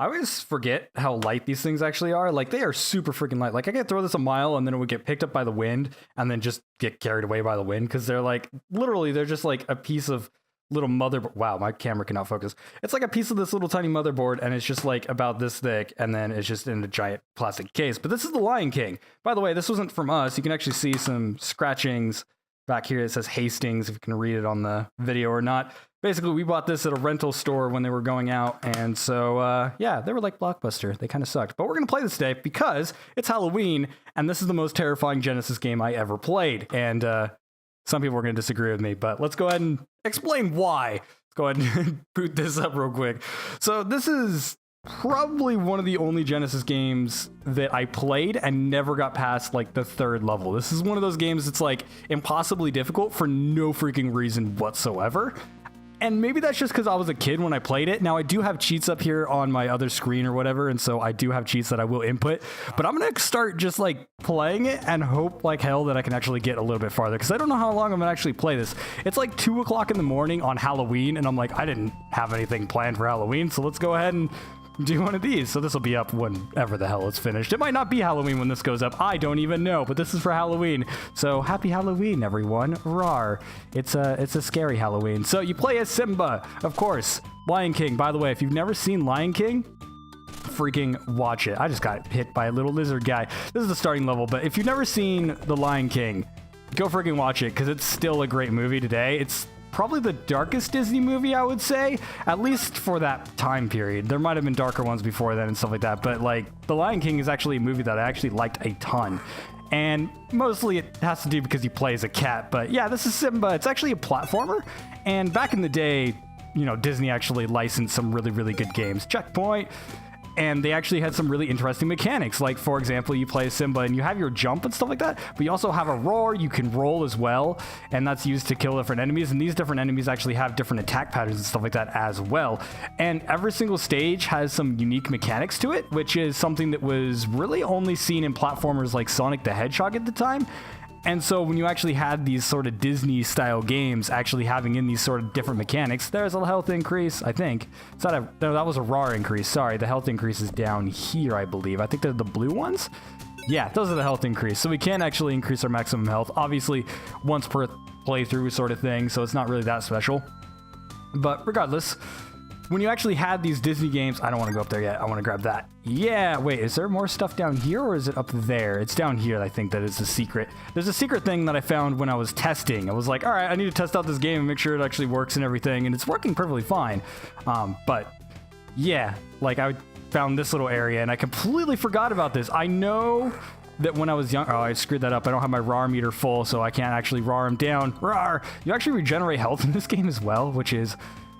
I always forget how light these things actually are. Like, they are super freaking light. Like, I could throw this a mile and then it would get picked up by the wind and then just get carried away by the wind, because they're like, literally, they're just like a piece of little motherboard. Wow, my camera cannot focus. It's like a piece of this little tiny motherboard, and it's just like about this thick, and then it's just in a giant plastic case. But this is the Lion King. By the way, this wasn't from us. You can actually see some scratchings back here. It says Hastings, if you can read it on the video or not. Basically, we bought this at a rental store when they were going out, and so, yeah, they were like Blockbuster. They kind of sucked. But we're going to play this today because it's Halloween, and this is the most terrifying Genesis game I ever played. And some people are going to disagree with me, but let's go ahead and explain why. Let's go ahead and boot this up real quick. So this is probably one of the only Genesis games that I played and never got past like the 3rd level. This is one of those games that's like impossibly difficult for no freaking reason whatsoever. And maybe that's just because I was a kid when I played it. Now, I do have cheats up here on my other screen or whatever, and so I do have cheats that I will input. But I'm going to start just, like, playing it and hope like hell that I can actually get a little bit farther, because I don't know how long I'm going to actually play this. It's like 2 o'clock in the morning on Halloween, and I'm like, I didn't have anything planned for Halloween, so let's go ahead and do one of these. So this will be up whenever the hell it's finished. It might not be Halloween when this goes up. I don't even know, but this is for Halloween. So happy Halloween, everyone. Rawr. It's a scary Halloween. So you play as Simba, of course. Lion King. By the way, if you've never seen Lion King, freaking watch it. I just got hit by a little lizard guy. This is the starting level, but if you've never seen The Lion King, go freaking watch it, because it's still a great movie today. It's probably the darkest Disney movie, I would say, at least for that time period. There might have been darker ones before then and stuff like that, but like The Lion King is actually a movie that I actually liked a ton. And mostly it has to do because he plays a cat. But yeah, this is Simba. It's actually a platformer. And back in the day, you know, Disney actually licensed some really, really good games. Checkpoint. And they actually had some really interesting mechanics. Like, for example, you play Simba and you have your jump and stuff like that, but you also have a roar. You can roll as well, and that's used to kill different enemies. And these different enemies actually have different attack patterns and stuff like that as well. And every single stage has some unique mechanics to it, which is something that was really only seen in platformers like Sonic the Hedgehog at the time. And so when you actually had these sort of Disney-style games actually having in these sort of different mechanics, there's a health increase, I think. No, that was a RAR increase. Sorry, the health increase is down here, I believe. I think they're the blue ones. Yeah, those are the health increase. So we can actually increase our maximum health. Obviously, once per playthrough sort of thing, so it's not really that special. But regardless, when you actually had these Disney games, I don't want to go up there yet. I want to grab that. Yeah, wait, is there more stuff down here, or is it up there? It's down here, I think, that is the secret. There's a secret thing that I found when I was testing. I was like, all right, I need to test out this game and make sure it actually works and everything, and it's working perfectly fine. But yeah, like I found this little area, and I completely forgot about this. I know that when I was young, oh, I screwed that up. I don't have my RAR meter full, so I can't actually RAR him down. RAR! You actually regenerate health in this game as well, which is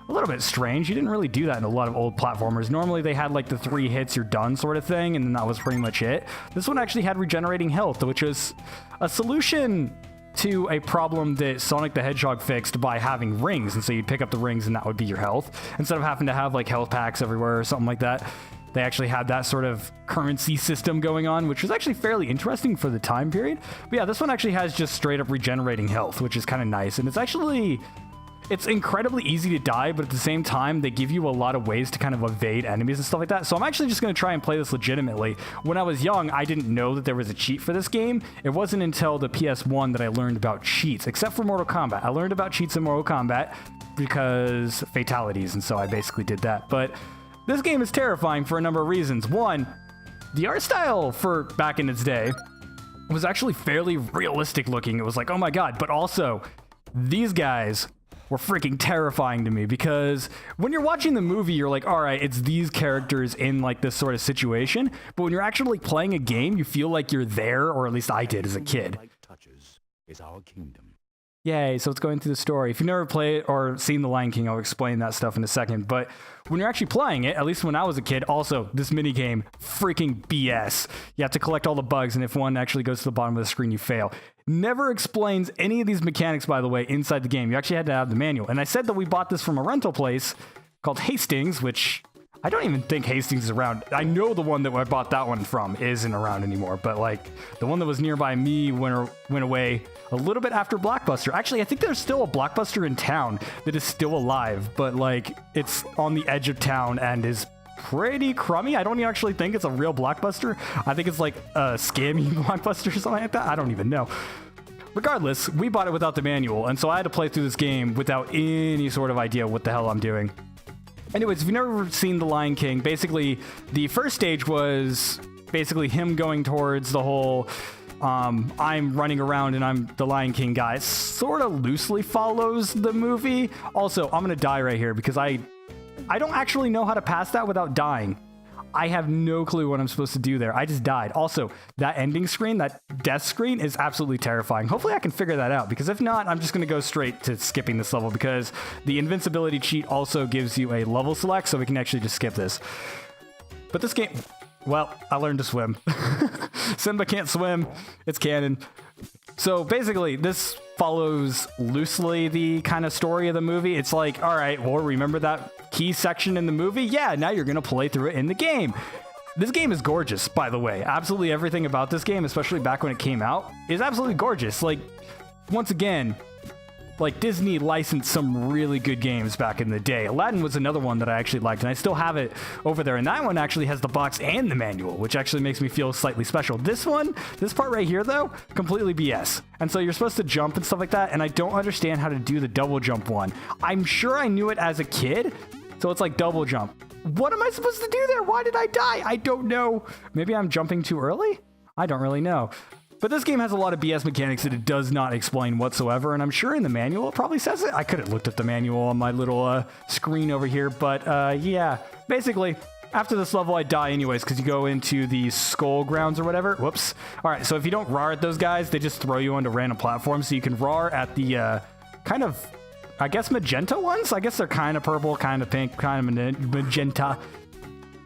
a little bit strange. You didn't really do that in a lot of old platformers. Normally they had like the 3 hits, you're done sort of thing, and then that was pretty much it. This one actually had regenerating health, which is a solution to a problem that Sonic the Hedgehog fixed by having rings. And so you'd pick up the rings and that would be your health, instead of having to have like health packs everywhere or something like that. They actually had that sort of currency system going on, which was actually fairly interesting for the time period. But yeah, this one actually has just straight up regenerating health, which is kind of nice. And it's incredibly easy to die, but at the same time, they give you a lot of ways to kind of evade enemies and stuff like that. So I'm actually just going to try and play this legitimately. When I was young, I didn't know that there was a cheat for this game. It wasn't until the PS1 that I learned about cheats, except for Mortal Kombat. I learned about cheats in Mortal Kombat because fatalities, and so I basically did that. But this game is terrifying for a number of reasons. One, the art style for back in its day was actually fairly realistic looking. It was like, oh my god. But also, these guys were freaking terrifying to me, because when you're watching the movie, you're like, all right, it's these characters in like this sort of situation. But when you're actually playing a game, you feel like you're there, or at least I did as a kid. Touches is our kingdom. Yay, so it's going through the story. If you've never played or seen The Lion King, I'll explain that stuff in a second. But when you're actually playing it, at least when I was a kid, also, this minigame, freaking BS. You have to collect all the bugs, and if one actually goes to the bottom of the screen, you fail. Never explains any of these mechanics, by the way, inside the game. You actually had to have the manual. And I said that we bought this from a rental place called Hastings, which I don't even think Hastings is around. I know the one that I bought that one from isn't around anymore, but like the one that was nearby me went away a little bit after Blockbuster. Actually, I think there's still a Blockbuster in town that is still alive, but like it's on the edge of town and is pretty crummy. I don't actually think it's a real blockbuster. I think it's like a scammy blockbuster or something like that. I don't even know. Regardless, we bought it without the manual, and so I had to play through this game without any sort of idea what the hell I'm doing. Anyways, if you've never seen The Lion King, basically the first stage was basically him going towards the whole I'm running around and I'm the Lion King guy. It sort of loosely follows the movie. Also, I'm gonna die right here because I don't actually know how to pass that without dying. I have no clue what I'm supposed to do there. I just died. Also, that ending screen, that death screen is absolutely terrifying. Hopefully I can figure that out, because if not, I'm just going to go straight to skipping this level, because the invincibility cheat also gives you a level select, so we can actually just skip this. But this game, well, I learned to swim. Simba can't swim. It's canon. So basically, this follows loosely the kind of story of the movie. It's like, all right, well, remember that key section in the movie? Yeah, now you're going to play through it in the game. This game is gorgeous, by the way. Absolutely everything about this game, especially back when it came out, is absolutely gorgeous. Like, once again, like Disney licensed some really good games back in the day. Aladdin was another one that I actually liked, and I still have it over there. And that one actually has the box and the manual, which actually makes me feel slightly special. This one, this part right here, though, completely BS. And so you're supposed to jump and stuff like that, and I don't understand how to do the double jump one. I'm sure I knew it as a kid, so it's like double jump. What am I supposed to do there? Why did I die? I don't know. Maybe I'm jumping too early? I don't really know. But this game has a lot of BS mechanics that it does not explain whatsoever, and I'm sure in the manual it probably says it. I could have looked at the manual on my little screen over here, but yeah. Basically, after this level, I die anyways, because you go into the skull grounds or whatever. Whoops. All right, so if you don't roar at those guys, they just throw you onto random platforms, so you can roar at the kind of, I guess, magenta ones? I guess they're kind of purple, kind of pink, kind of magenta.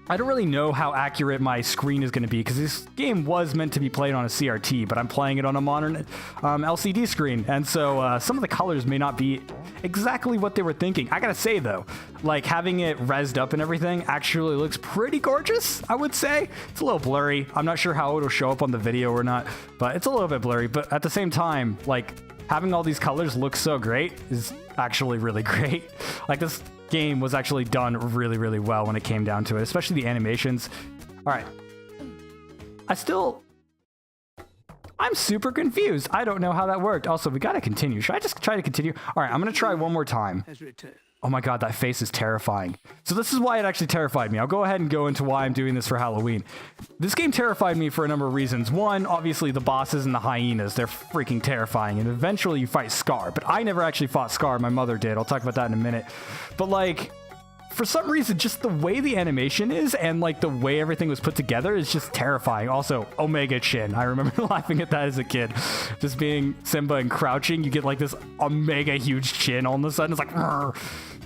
I don't really know how accurate my screen is going to be, because this game was meant to be played on a CRT, but I'm playing it on a modern LCD screen, and so some of the colors may not be exactly what they were thinking. I gotta say, though, like, having it rezzed up and everything actually looks pretty gorgeous, I would say. It's a little blurry. I'm not sure how it'll show up on the video or not, but it's a little bit blurry. But at the same time, like, having all these colors look so great is actually really great. Like, this game was actually done really, really well when it came down to it, especially the animations. All right. I'm super confused. I don't know how that worked. Also, we got to continue. Should I just try to continue? All right, I'm going to try one more time. Oh my God, that face is terrifying. So this is why it actually terrified me. I'll go ahead and go into why I'm doing this for Halloween. This game terrified me for a number of reasons. One, obviously the bosses and the hyenas, they're freaking terrifying. And eventually you fight Scar, but I never actually fought Scar. My mother did. I'll talk about that in a minute. But like, for some reason, just the way the animation is and like the way everything was put together is just terrifying. Also, Omega Chin. I remember laughing at that as a kid. Just being Simba and crouching, you get like this Omega huge chin all of a sudden. It's like, Rrr.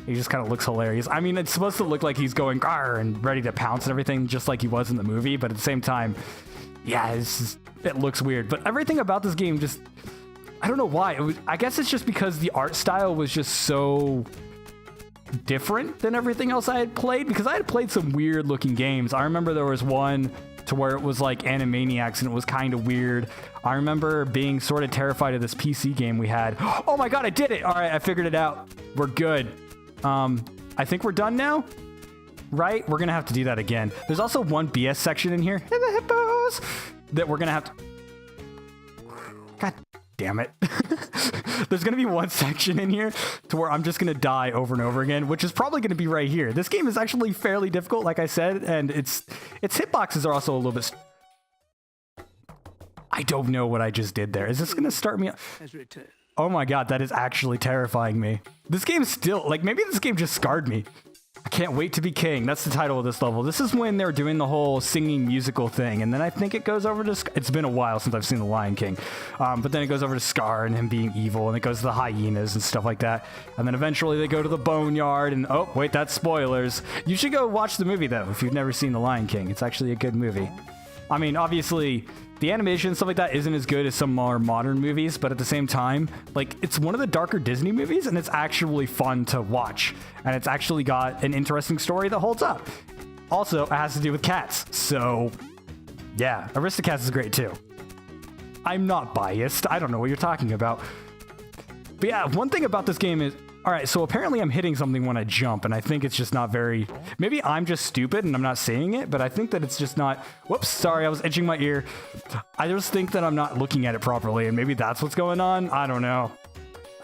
He just kind of looks hilarious. I mean, it's supposed to look like he's going Garr and ready to pounce and everything, just like he was in the movie. But at the same time, yeah, it looks weird. But everything about this game just, I don't know why. I guess it's just because the art style was just so different than everything else I had played, because I had played some weird looking games. I remember there was one to where it was like Animaniacs and it was kind of weird. I remember being sort of terrified of this PC game we had. Oh my God, I did it. All right, I figured it out. We're good. I think we're done now, right? We're gonna have to do that again. There's also one BS section in here, the hippos, that we're gonna have to, God damn it. There's gonna be one section in here to where I'm just gonna die over and over again, which is probably gonna be right here. This game is actually fairly difficult, like I said, and its hitboxes are also a little bit. I don't know what I just did there. Is this gonna start me up? Oh my God, that is actually terrifying me. This game still, like, maybe this game just scarred me. I can't wait to be king. That's the title of this level. This is when they're doing the whole singing musical thing. And then I think it goes over to, it's been a while since I've seen The Lion King. But then it goes over to Scar and him being evil. And it goes to the hyenas and stuff like that. And then eventually they go to the boneyard. And oh, wait, that's spoilers. You should go watch the movie, though, if you've never seen The Lion King. It's actually a good movie. I mean, obviously, the animation and stuff like that isn't as good as some more modern movies, but at the same time, like, it's one of the darker Disney movies, and it's actually fun to watch. And it's actually got an interesting story that holds up. Also, it has to do with cats. So, yeah, Aristocats is great, too. I'm not biased. I don't know what you're talking about. But yeah, one thing about this game is, All right, so apparently I'm hitting something when I jump, and I think it's just not very... Maybe I'm just stupid and I'm not seeing it, but I think that it's just not... Whoops, sorry, I was itching my ear. I just think that I'm not looking at it properly, and maybe that's what's going on. I don't know.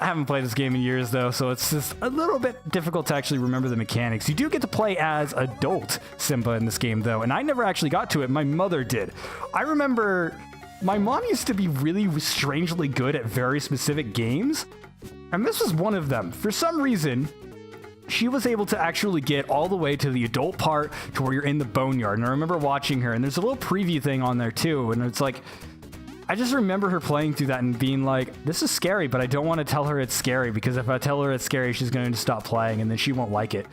I haven't played this game in years, though, so it's just a little bit difficult to actually remember the mechanics. You do get to play as adult Simba in this game, though, and I never actually got to it. My mother did. I remember my mom used to be really strangely good at very specific games, and this was one of them. For some reason, she was able to actually get all the way to the adult part to where you're in the boneyard. And I remember watching her, and there's a little preview thing on there too. And it's like, I just remember her playing through that and being like, this is scary, but I don't want to tell her it's scary, because if I tell her it's scary, she's going to stop playing and then she won't like it.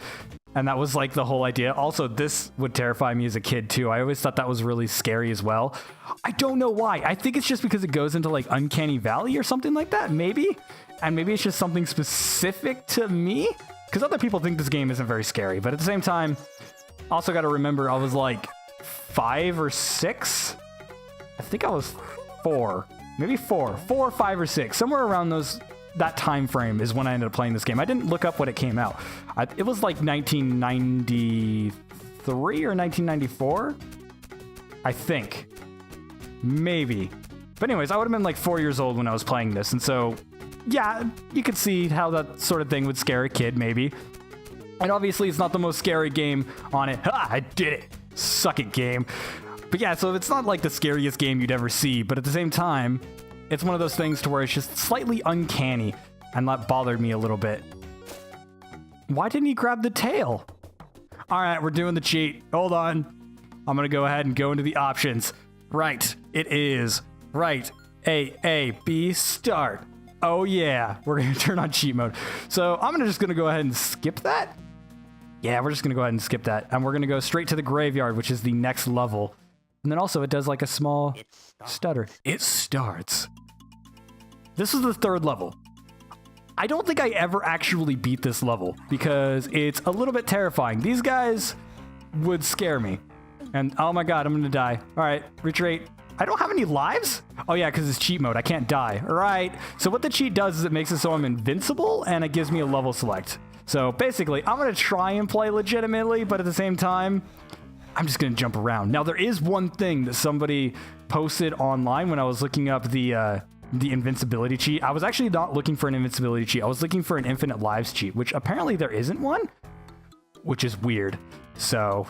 And that was like the whole idea. Also, this would terrify me as a kid too. I always thought that was really scary as well. I don't know why. I think it's just because it goes into like Uncanny Valley or something like that, maybe. And maybe it's just something specific to me, because other people think this game isn't very scary. But at the same time, also got to remember I was like 5 or 6. I think I was 4, maybe 4, 5 or 6, somewhere around that time frame is when I ended up playing this game. I didn't look up when it came out. It was like 1993 or 1994, I think, maybe. But anyways, I would have been like 4 years old when I was playing this, and so yeah, you could see how that sort of thing would scare a kid, maybe. And obviously, it's not the most scary game on it. Ha! I did it! Suck it, game. But yeah, so it's not like the scariest game you'd ever see, but at the same time, it's one of those things to where it's just slightly uncanny, and that bothered me a little bit. Why didn't he grab the tail? All right, we're doing the cheat. Hold on. I'm going to go ahead and go into the options. Right, it is. Right, A, B, start. Oh yeah, we're going to turn on cheat mode. So I'm just going to go ahead and skip that. Yeah, we're just going to go ahead and skip that. And we're going to go straight to the graveyard, which is the next level. And then also it does like a small stutter. It starts. This is the 3rd level. I don't think I ever actually beat this level because it's a little bit terrifying. These guys would scare me. And oh my God, I'm going to die. All right, retreat. I don't have any lives? Oh yeah, because it's cheat mode. I can't die. All right. So what the cheat does is it makes it so I'm invincible and it gives me a level select. So basically, I'm going to try and play legitimately, but at the same time, I'm just going to jump around. Now, there is one thing that somebody posted online when I was looking up the invincibility cheat. I was actually not looking for an invincibility cheat. I was looking for an infinite lives cheat, which apparently there isn't one, which is weird. So,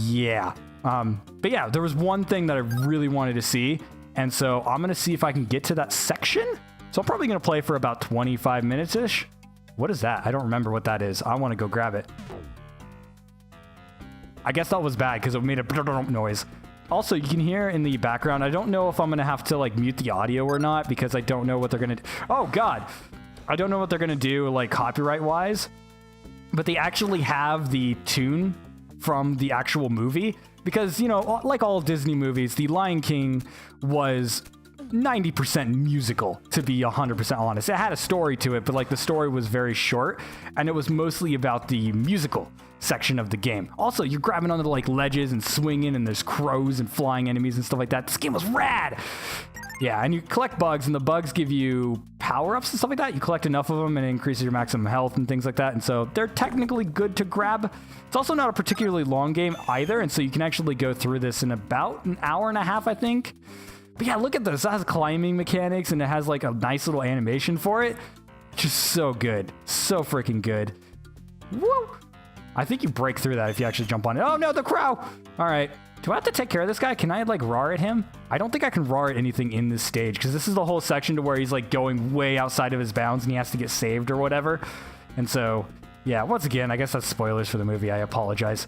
yeah. But yeah, there was one thing that I really wanted to see, and so I'm going to see if I can get to that section. So I'm probably going to play for about 25 minutes-ish. What is that? I don't remember what that is. I want to go grab it. I guess that was bad because it made a noise. Also, you can hear in the background, I don't know if I'm going to have to like mute the audio or not because I don't know what they're going to do. Oh God. I don't know what they're going to do like copyright wise, but they actually have the tune from the actual movie because, you know, like all Disney movies, The Lion King was 90% musical, to be 100% honest. It had a story to it, but like the story was very short and it was mostly about the musical section of the game. Also, you're grabbing onto like ledges and swinging and there's crows and flying enemies and stuff like that. This game was rad. Yeah, and you collect bugs and the bugs give you power-ups and stuff like that. You collect enough of them and it increases your maximum health and things like that. And so they're technically good to grab. It's also not a particularly long game either. And so you can actually go through this in about an hour and a half, I think. But yeah, look at this. It has climbing mechanics and it has like a nice little animation for it. Just so good. So freaking good. Woo! I think you break through that if you actually jump on it. Oh no, the crow! All right. Do I have to take care of this guy? Can I like roar at him? I don't think I can roar at anything in this stage because this is the whole section to where he's like going way outside of his bounds and he has to get saved or whatever. And so, yeah, once again, I guess that's spoilers for the movie. I apologize.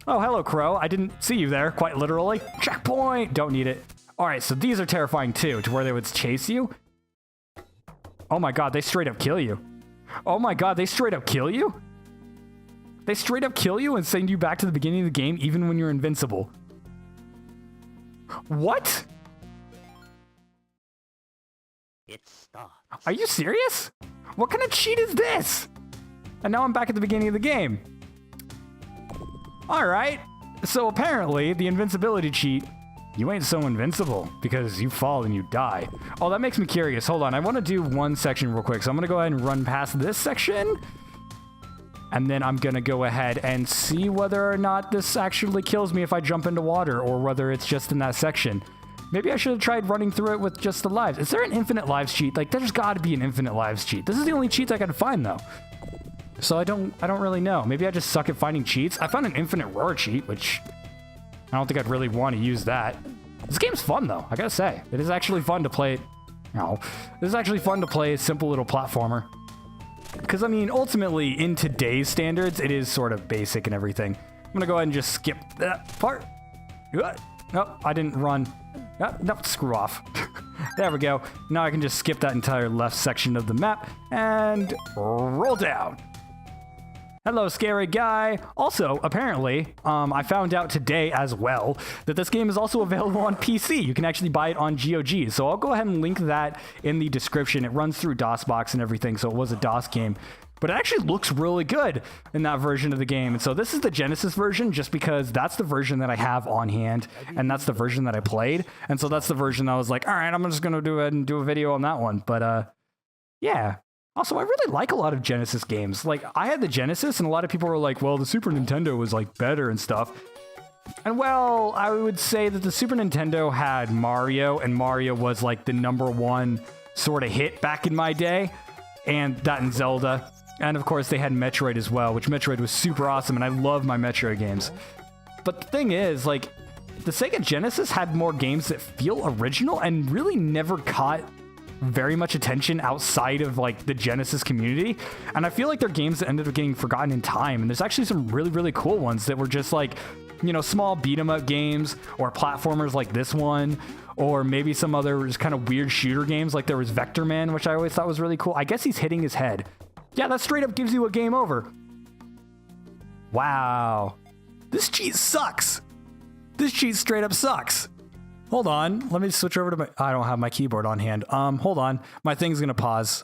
Oh, hello, crow. I didn't see you there, quite literally. Checkpoint! Don't need it. All right, so these are terrifying too, to where they would chase you. Oh my God, they straight up kill you. Oh my God, they straight up kill you? They straight up kill you and send you back to the beginning of the game even when you're invincible. What? It starts. Are you serious? What kind of cheat is this? And now I'm back at the beginning of the game. All right. So apparently the invincibility cheat You ain't so invincible because you fall and you die. Oh, that makes me curious. Hold on. I want to do one section real quick. So I'm going to go ahead and run past this section. And then I'm going to go ahead and see whether or not this actually kills me if I jump into water or whether it's just in that section. Maybe I should have tried running through it with just the lives. Is there an infinite lives cheat? Like, there's got to be an infinite lives cheat. This is the only cheats I can find, though. So I don't really know. Maybe I just suck at finding cheats. I found an infinite roar cheat, which I don't think I'd really want to use that. This game's fun, though. I gotta say. It is actually fun to play. No. This is actually fun to play a simple little platformer. Because, I mean, ultimately, in today's standards, it is sort of basic and everything. I'm going to go ahead and just skip that part. Nope, I didn't run. Nope, screw off. There we go. Now I can just skip that entire left section of the map and roll down. Hello, scary guy. Also, apparently, I found out today as well that this game is also available on PC. You can actually buy it on GOG. So I'll go ahead and link that in the description. It runs through DOSBox and everything, so it was a DOS game. But it actually looks really good in that version of the game. And so this is the Genesis version just because that's the version that I have on hand, and that's the version that I played. And so that's the version I was like, all right, I'm just going to do it and do a video on that one. But yeah. Also, I really like a lot of Genesis games. Like, I had the Genesis, and a lot of people were like, well, the Super Nintendo was, like, better and stuff. And, well, I would say that the Super Nintendo had Mario, and Mario was, like, the #1 sort of hit back in my day. And that and Zelda. And, of course, they had Metroid as well, which Metroid was super awesome, and I love my Metroid games. But the thing is, like, the Sega Genesis had more games that feel original and really never caught very much attention outside of like the Genesis community, and I feel like they're games that ended up getting forgotten in time. And there's actually some really cool ones that were just like, you know, small beat 'em up games or platformers like this one, or maybe some other just kind of weird shooter games. Like there was Vector Man, which I always thought was really cool. I guess he's hitting his head. Yeah, that straight up gives you a game over. Wow, this cheat sucks. This cheat straight up sucks. Hold on, let me switch over to my, I don't have my keyboard on hand. Hold on, my thing's gonna pause.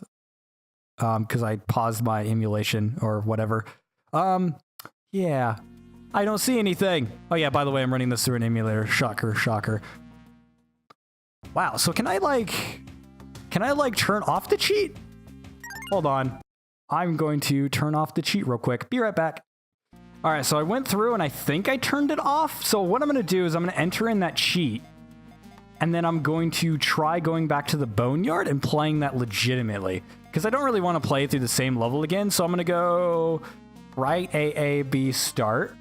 Because I paused my emulation or whatever. Yeah, I don't see anything. Oh yeah, by the way, I'm running this through an emulator. Shocker, shocker. Wow, so can I like turn off the cheat? Hold on, I'm going to turn off the cheat real quick. Be right back. All right, so I went through and I think I turned it off. So what I'm gonna do is I'm gonna enter in that cheat, and then I'm going to try going back to the Boneyard and playing that legitimately. Because I don't really want to play through the same level again. So I'm going to go right, A, B, start.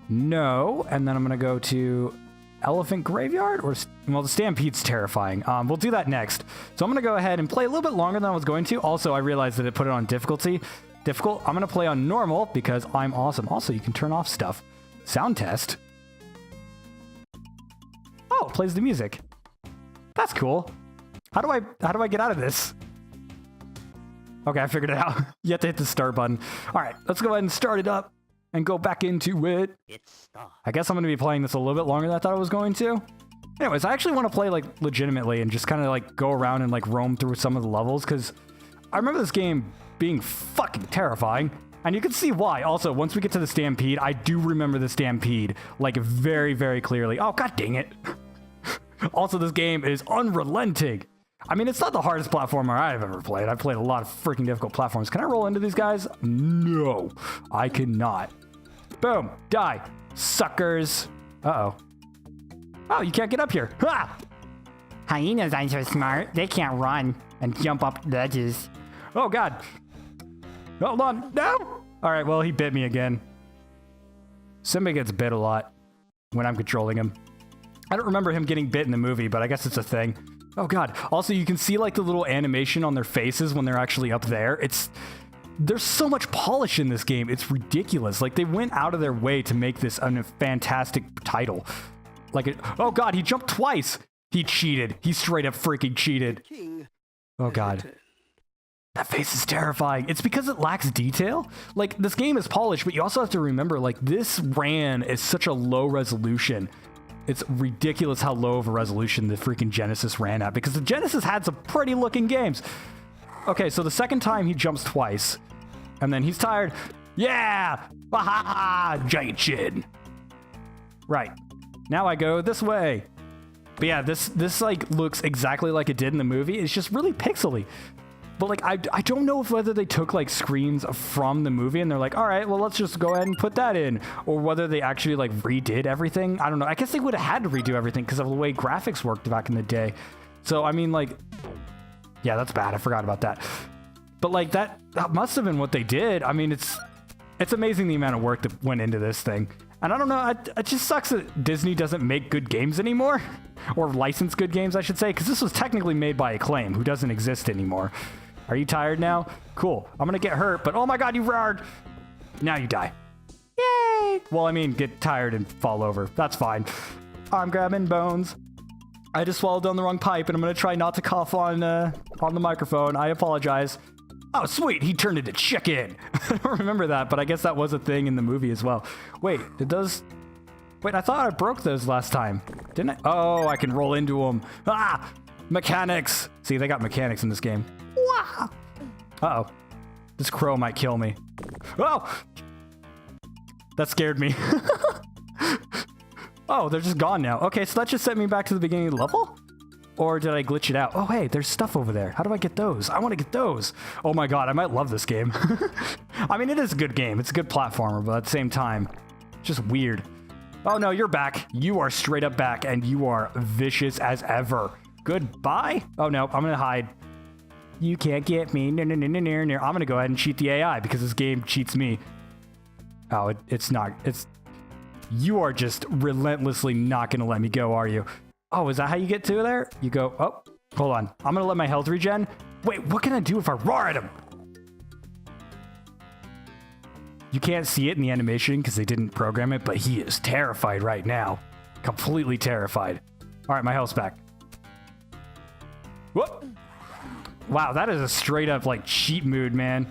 No. And then I'm going to go to Elephant Graveyard. Or, well, the Stampede's terrifying. We'll do that next. So I'm going to go ahead and play a little bit longer than I was going to. Also, I realized that it put it on difficult. I'm going to play on normal because I'm awesome. Also, you can turn off stuff. Sound test. Oh, it plays the music. That's cool. How do I get out of this? Okay, I figured it out. You have to hit the start button. All right, let's go ahead and start it up and go back into it. I guess I'm going to be playing this a little bit longer than I thought I was going to. Anyways, I actually want to play like legitimately and just kind of like go around and like roam through some of the levels because I remember this game being fucking terrifying. And you can see why. Also, once we get to the Stampede, I do remember the Stampede like very clearly. Oh, god dang it. Also, this game is unrelenting. I mean, it's not the hardest platformer I've ever played. I've played a lot of freaking difficult platforms. Can I roll into these guys? No, I cannot. Boom, die, suckers. Uh-oh. Oh, you can't get up here. Ha! Hyenas aren't so smart. They can't run and jump up ledges. Oh, God. Hold on. No! All right, well, he bit me again. Simba gets bit a lot when I'm controlling him. I don't remember him getting bit in the movie, but I guess it's a thing. Oh, God. Also, you can see, like, the little animation on their faces when they're actually up there. There's so much polish in this game. It's ridiculous. Like, they went out of their way to make this a fantastic title. Like, oh, God, he jumped twice. He cheated. He straight up freaking cheated. Oh, God. That face is terrifying. It's because it lacks detail. Like, this game is polished, but you also have to remember, like, this ran is such a low resolution. It's ridiculous how low of a resolution the freaking Genesis ran at, because the Genesis had some pretty looking games. Okay, so the second time he jumps twice, and then he's tired. Yeah! Giant chin. Right. Now I go this way. But yeah, this like looks exactly like it did in the movie. It's just really pixely. But like, I don't know if whether they took like screens from the movie and they're like, all right, well, let's just go ahead and put that in, or whether they actually like redid everything. I don't know. I guess they would have had to redo everything because of the way graphics worked back in the day. So, I mean, like, yeah, that's bad. I forgot about that. But like that must have been what they did. I mean, it's amazing the amount of work that went into this thing. And I don't know, it just sucks that Disney doesn't make good games anymore, or license good games, I should say, because this was technically made by Acclaim, who doesn't exist anymore. Are you tired now? Cool. I'm gonna get hurt, but oh my god, you roared! Now you die. Yay! Well, I mean, get tired and fall over. That's fine. I'm grabbing bones. I just swallowed down the wrong pipe, and I'm gonna try not to cough on the microphone. I apologize. Oh, sweet, he turned into chicken. I don't remember that, but I guess that was a thing in the movie as well. Wait, did those... Wait, I thought I broke those last time. Didn't I? Oh, I can roll into them. Ah! Mechanics! See, they got mechanics in this game. Wow. Uh-oh. This crow might kill me. Oh! That scared me. Oh, they're just gone now. Okay, so that just sent me back to the beginning of the level? Or did I glitch it out? Oh, hey, there's stuff over there. How do I get those? I want to get those. Oh my god, I might love this game. I mean, it is a good game. It's a good platformer, but at the same time, it's just weird. Oh no, you're back. You are straight up back, and you are vicious as ever. Goodbye? Oh no, I'm gonna hide. You can't get me. No, no, no, no, no, no. I'm gonna go ahead and cheat the AI because this game cheats me. Oh, it's not. You are just relentlessly not gonna let me go, are you? Oh, is that how you get to there? You go, oh, hold on. I'm gonna let my health regen. Wait, what can I do if I roar at him? You can't see it in the animation because they didn't program it, but he is terrified right now. Completely terrified. All right, my health's back. Whoop. Wow, that is a straight up like cheat mood, man.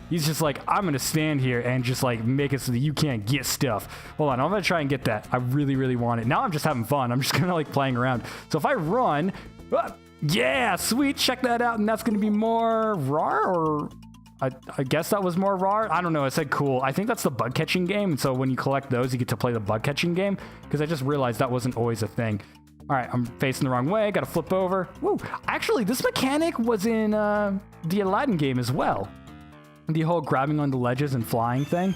He's just like, I'm gonna stand here and just like make it so that you can't get stuff. Hold on, I'm gonna try and get that. I really, really want it. Now I'm just having fun. I'm just kind of like playing around. So if I run, yeah, sweet, check that out. And that's gonna be more raw, or I guess that was more raw. I don't know, it said cool. I think that's the bug catching game. And so when you collect those, you get to play the bug catching game, because I just realized that wasn't always a thing. All right, I'm facing the wrong way. Gotta flip over. Woo, actually, this mechanic was in the Aladdin game as well. The whole grabbing onto ledges and flying thing.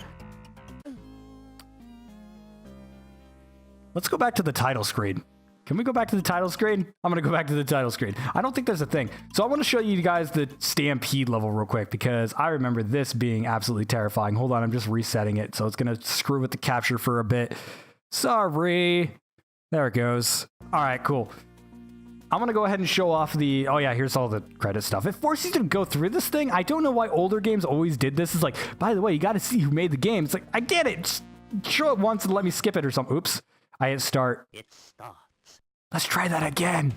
Let's go back to the title screen. Can we go back to the title screen? I'm gonna go back to the title screen. I don't think there's a thing. So I want to show you guys the Stampede level real quick, because I remember this being absolutely terrifying. Hold on, I'm just resetting it. So it's gonna screw with the capture for a bit. Sorry. There it goes. All right, cool. I'm gonna go ahead and show off the, oh yeah, here's all the credit stuff. It forces you to go through this thing. I don't know why older games always did this. It's like, by the way, you gotta see who made the game. It's like, I get it. Just show it once and let me skip it or something. Oops, I hit start. It starts. Let's try that again.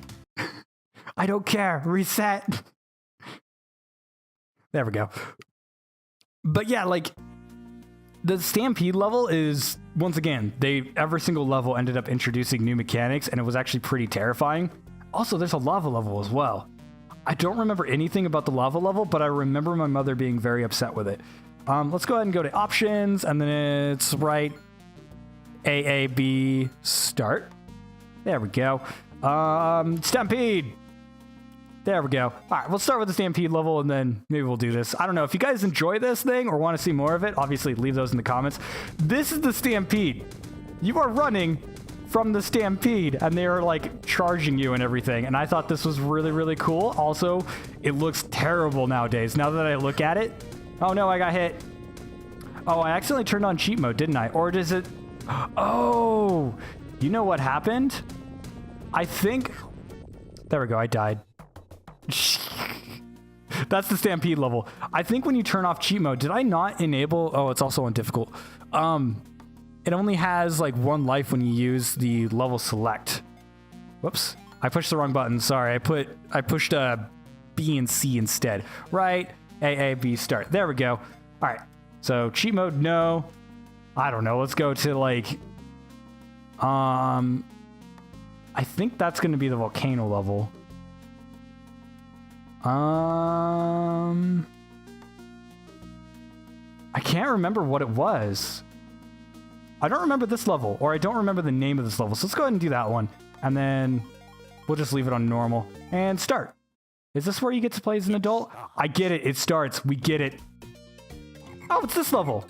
I don't care, reset. There we go. But yeah, like, the Stampede level is, once again, every single level ended up introducing new mechanics, and it was actually pretty terrifying. Also, there's a lava level as well. I don't remember anything about the lava level, but I remember my mother being very upset with it. Let's go ahead and go to options, and then it's right. AAB start. There we go. Stampede. There we go. All right, we'll start with the Stampede level, and then maybe we'll do this. I don't know. If you guys enjoy this thing or want to see more of it, obviously leave those in the comments. This is the Stampede. You are running from the Stampede, and they are like charging you and everything. And I thought this was really, really cool. Also, it looks terrible nowadays. Now that I look at it, oh no, I got hit. Oh, I accidentally turned on cheat mode, didn't I? Or does it? Oh, you know what happened? I think, there we go, I died. That's the Stampede level. I think when you turn off cheat mode, did I not enable? Oh, it's also on difficult. It only has like one life when you use the level select. Whoops, I pushed the wrong button. Sorry, I pushed B and C instead. Right, A, B, start. There we go. All right, so cheat mode, no. I don't know. Let's go to like, I think that's going to be the volcano level. I can't remember what it was. I don't remember this level, or I don't remember the name of this level. So let's go ahead and do that one. And then we'll just leave it on normal. And start. Is this where you get to play as an adult? I get it. It starts. We get it. Oh, it's this level.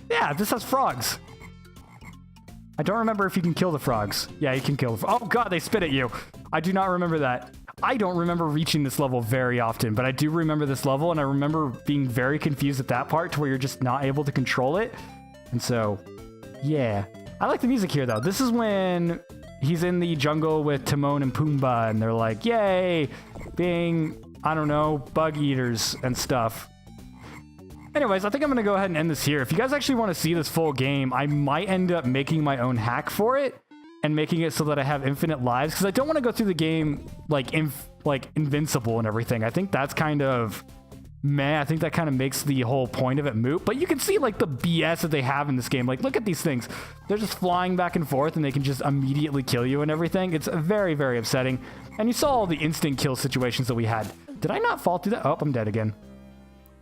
Yeah, this has frogs. I don't remember if you can kill the frogs. Yeah, you can kill the frogs. Oh, God, they spit at you. I do not remember that. I don't remember reaching this level very often, but I do remember this level, and I remember being very confused at that part to where you're just not able to control it. And so, yeah. I like the music here, though. This is when he's in the jungle with Timon and Pumbaa, and they're like, yay, being, I don't know, bug eaters and stuff. Anyways, I think I'm going to go ahead and end this here. If you guys actually want to see this full game, I might end up making my own hack for it and making it so that I have infinite lives, because I don't want to go through the game like invincible and everything. I think that's kind of meh. I think that kind of makes the whole point of it moot. But you can see like the BS that they have in this game. Like, look at these things. They're just flying back and forth and they can just immediately kill you and everything. It's very, very upsetting. And you saw all the instant kill situations that we had. Did I not fall through that? Oh, I'm dead again.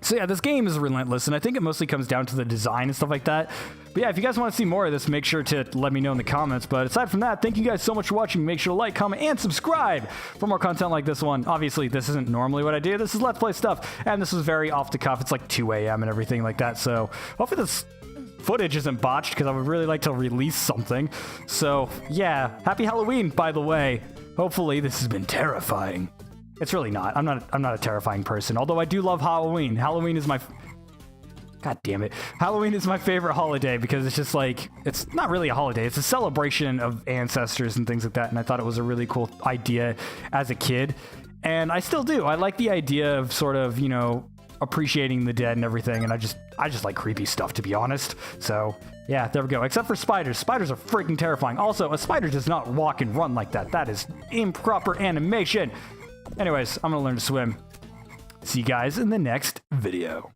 So yeah, this game is relentless, and I think it mostly comes down to the design and stuff like that. But yeah, if you guys want to see more of this, make sure to let me know in the comments. But aside from that, thank you guys so much for watching. Make sure to like, comment, and subscribe for more content like this one. Obviously, this isn't normally what I do. This is Let's Play stuff, and this was very off the cuff. It's like 2 a.m. and everything like that, so hopefully this footage isn't botched, because I would really like to release something. So yeah, happy Halloween, by the way. Hopefully this has been terrifying. It's really not. I'm not a terrifying person, although I do love Halloween. Halloween is my... God damn it. Halloween is my favorite holiday because it's just like... It's not really a holiday. It's a celebration of ancestors and things like that, and I thought it was a really cool idea as a kid. And I still do. I like the idea of sort of, you know, appreciating the dead and everything, and I just like creepy stuff, to be honest. So... yeah, there we go. Except for spiders. Spiders are freaking terrifying. Also, a spider does not walk and run like that. That is improper animation. Anyways, I'm gonna learn to swim. See you guys in the next video.